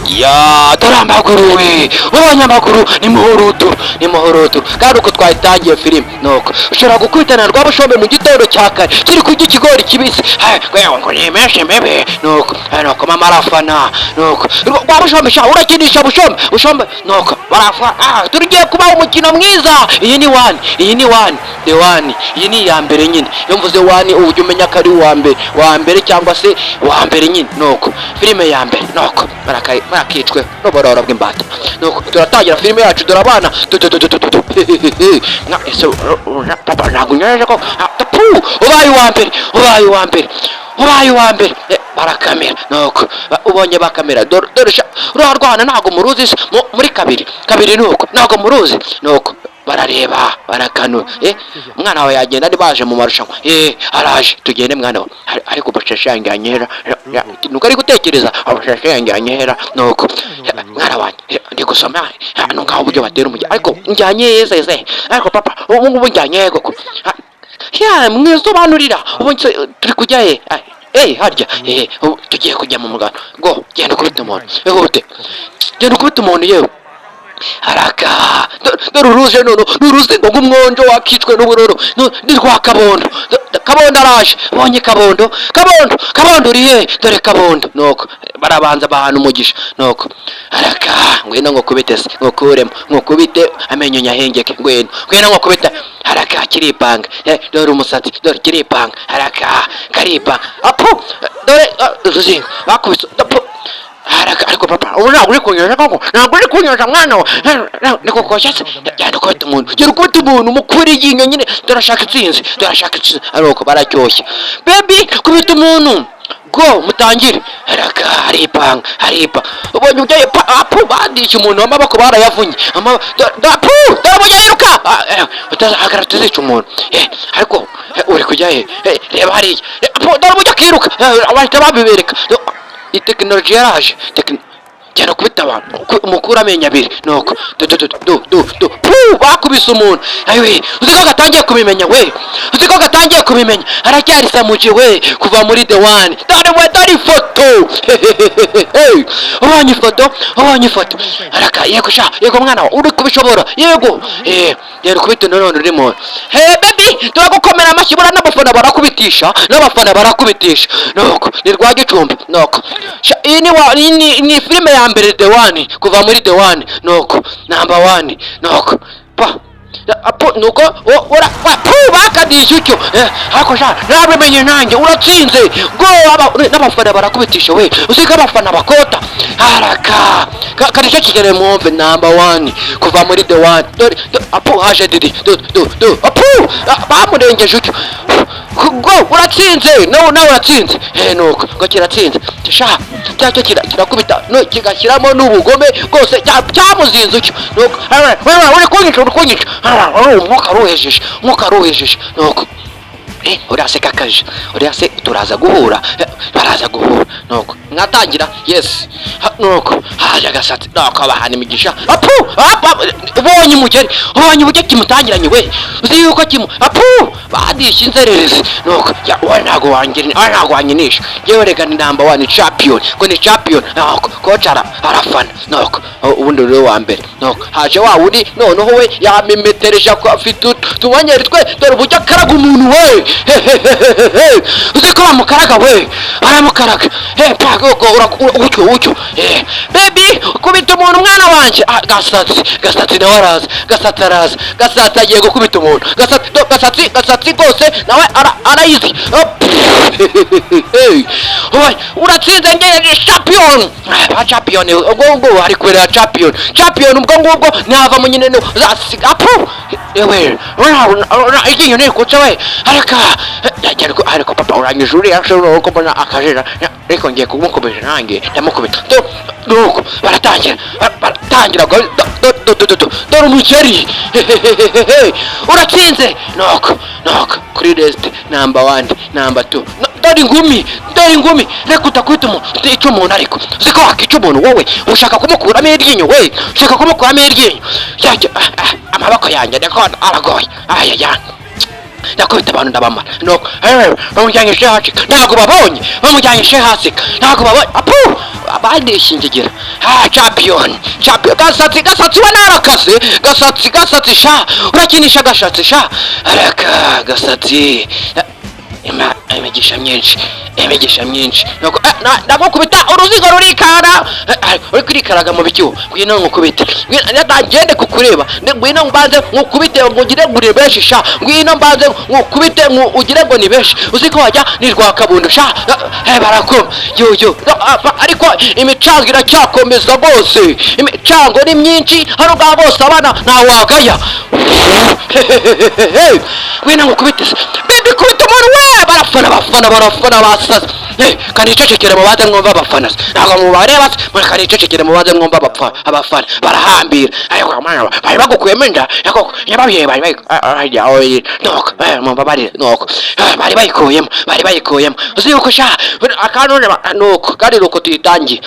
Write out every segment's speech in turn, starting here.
ya dore amaguru we, ubonye amaguru ni muhurutu kandi uko twayitangiye filime nuko ushobora gukubitana Rwabushombe mu gitondo cya kare kiri kurya ikigori kibisi ngo nimeshe mbebe nuko mama arafana nuko Rwabushombe sha urakinisha Bushombe nuko barafana tugiye kubaho umukino mwiza. Iyi ni one iyi ni iya mbere nyine, iyo mvuze one ujya umenya ko ari wa mbere cyangwa se wa mbere nyine nuko filime ya mbere nuko barakicwe n'uburoro bw'imbata nuko turatangira filime yacu. Dore abana papa ntabwo unyereje ko ubaye uwa mbere barakamera nuko ubonye bakamera. dore rwana ntabwo muruzi muri kabiri nuko ntabwo muruzi nuko barareba barakanura umwana wawe yagenda baje mu marushanwa araje tugende mwana wawe ariko bashashe yanganyera nuko ari gutekereza bashashe yanganyera nuko mwana wanjye ndi gusoma hano ngaho uburyo batera umujyi ariko njyanye yeze ariko papa ubu ngubu njyanye koko mwisobanurira ubu turi kujya harya tugiye kujya mu mugano ngo genda ukubita umuntu genda ukubita umuntu yewe haraka dore uruje nuruzi ngo umwonjo wakicwe n'uburoro ni rwa Kabondo araje. Bonye Kabondo uri he? Dore Kabondo nuko barabanza bahana umugisha nuko haraka ngwino ngo kubite se ngokuremo ngokubite amenyo nyahengeke ngwino ngo kubita haraka kiripanga dore umusatsi dore kiripanga haraka karipa apu dore ruzinga bakubise ariko papa ubu ntabwo uri kunyosha koko ntabwo uri kunyosha mwana we niko koshetse genda ukubita umuntu mukuri iryinyo nyine turashaka itsinzi ariko baracyoshye baby kubita umuntu go mutangire haraka haripa ubonye ujyaye apu bandisha umuntu w'amaboko barayavunye apu darabonye yiruka utazahagara tuzica umuntu ariko uri kujya reba hariya apu darabonye akiruka bahita babibereka itekinoloji yaraje genda kubita abantu umukuru amenyo abiri nuko bakubise umuntu uziko gatangiye kubimenya haracyari samuje we kuva muri the one dore ifoto ubonye ifoto haraka yego mwana uri kubishobora yego genda kubita none uri muntu baby turagukomera amashyi bura n'abafana barakubitisha nuko ni rwa Gicumbi nuko iyi ni filime ya mbere the one kuva muri the one nuko number one nuko nuko bakadisha utyo ariko nabimenye nanjye uratsinze go n'abafana barakubitisha we uziko abafana bakota haraka karisha kigere mwumve number one kuva muri the one dore haje didi bamurengeje utyo go uratsinze nawe uratsinze nuko ngo kiratsinze cyacyo kirakubita kigashyiramo n'ubugome rwose cyamuzinze utyo nuko uri kunyica umwuka aruhejeje nuko uraseka kaje urase turaza guhura baraza guhura nuko mwatangira yes nuko haje agasatsi nuko abahana imigisha ubonye umugeri kimutangiranye we uzi yuko badisha inzererezi nuko ntago wanyinisha yewe rega ni number one champion ngo ni champion nuko kocara arafana nuko ubundi rero wa mbere nuko haje wa wundi noneho we yamimetereje ko afite tubonyere twe dore ubujya karaga umuntu we uzi ko bamukaraga we baramukaraga ucyo baby kubita umuntu umwana wanjye gasatsi nawe araza gasatsi agiye gukubita umuntu gasatsi rwose nawe arayizi uratsinze ngejeje champion ubwo ari kurera champion ubwo ngubwo ntava mu nyine zasiga iryinyo nirikutse we ariko papa urangije uriya ashobora ko mbona akajera ariko ngiye kumukomeje nanjye ndamukubita nuko baratangira dore umukeri uratsinze nuko kuri resite number one number two dore ingumi reka utakubita umuntu utica umuntu ariko uziko wakica umuntu wowe ushaka kumukuramo iryinyo we amaboko yanjye ndeko aragoye ndakubita abantu ndabamara nuko bamujyanye hasi ntabwo babonye ntabwo babonye bandishingigira champion gasatsi we narakaze gasatsi sha urakinisha gashatsi sha araka gasatsi imigisha myinshi ndagukubita uruzigo rurikara uri kurikaraga mu bicyuho ngwino nkukubite ngende kukureba ngwino mbanze nkukubite ngo ugire ngo uri benshi sha ngwino mbanze nkukubite ugire ngo ni benshi uzi ko wajya ni rwa kabundo sha barakoma yo ariko imicango iracyakomeza rwose imicango ni myinshi hano bwa bose abana ntawagaya ngwino nkukubite baby kubita umuntu we barafana basaza kandi icecekere mubanze mwumva abafana ntabwo mubareba kandi icecekere mubanze mwumva abafana barahambira bari bagukuyemo inda nyababyeyi bari bayikuyemo uzi yuko sha akanone nuko kandi nuko tuyitangiye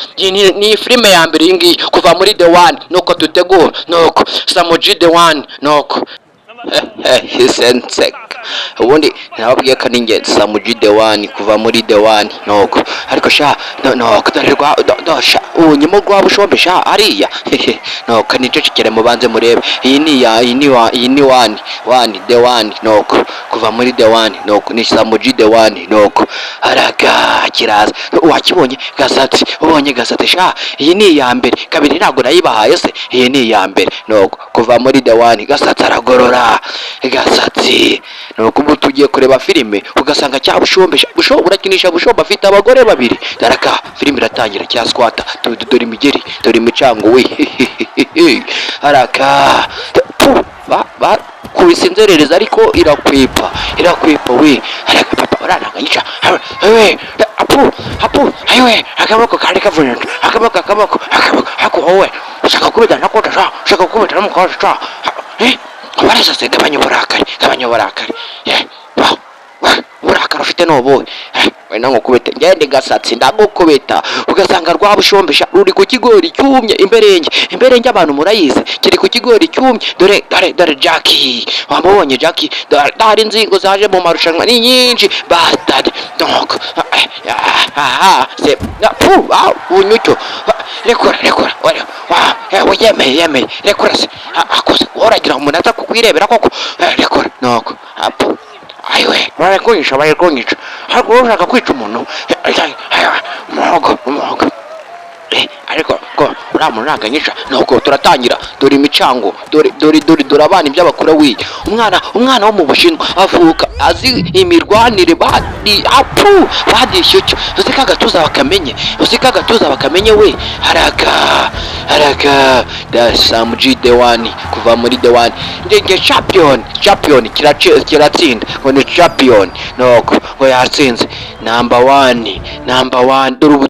ni filime ya mbere iyi ngiyi kuva muri The One nuko tutegura nuko Samuji The One nuko hisensek ubundi nababwiye ko ninge Samuji The One kuva muri The One nuko ariko sha nuko dosha unyimo rwa bushombe sha ariya nuko nicecekere mubanze murebe iyi ni one The One nuko kuva muri The One nuko ni Samuji The One nuko araga kiraza wakibonye gasatsi ubonye gasatsi sha iyi ni ya mbere kabiri ntago nayibahaye se iyi ni ya mbere nuko kuva muri The One gasatsi aragorora gasatsi nuko ubu tugiye kureba filime ugasanga cya bushombe urakinisha bushombe afite abagore babiri daraka filime iratangira cya squata dore imigeri dore imicango we araka kubisinzerereza ariko irakwepa we araka papa uranaganyisha we apu ayiwe akaboko kandi kavunana akaboko ako wowe ushaka kubita nakota ushaka kubita namukosha barasa se gabanya uburakari uburakari ufite n'ubuhe wenda nkukubita ngende gasatsi ndagukubita ugasanga rwa bushombesha ruri ku kigori cyumye imberenge abantu murayize kiri ku kigori cyumye dore Jackie wamubonye Jackie dore inzingo zaje mu marushanwa ni nyinshi bastard donc se unyucyo rekura yemeye rekura se akoze uragira umuntu aza kukwirebera koko rekura nuko ayiwe barakunyisha ariko ushaka kwica umuntu umuhogo ariko ko uramuntu naganyisha nuko turatangira dore imicango dore abana ibyo bakora wiye umwana wo mu Bushinwa avuka azi imirwanire badishyucyo uzi ko agatuza bakamenye we haraka Samuji The One kuva muri The One ndenge champion kiratsinda ngo ni champion nuko ngo yatsinze number one dore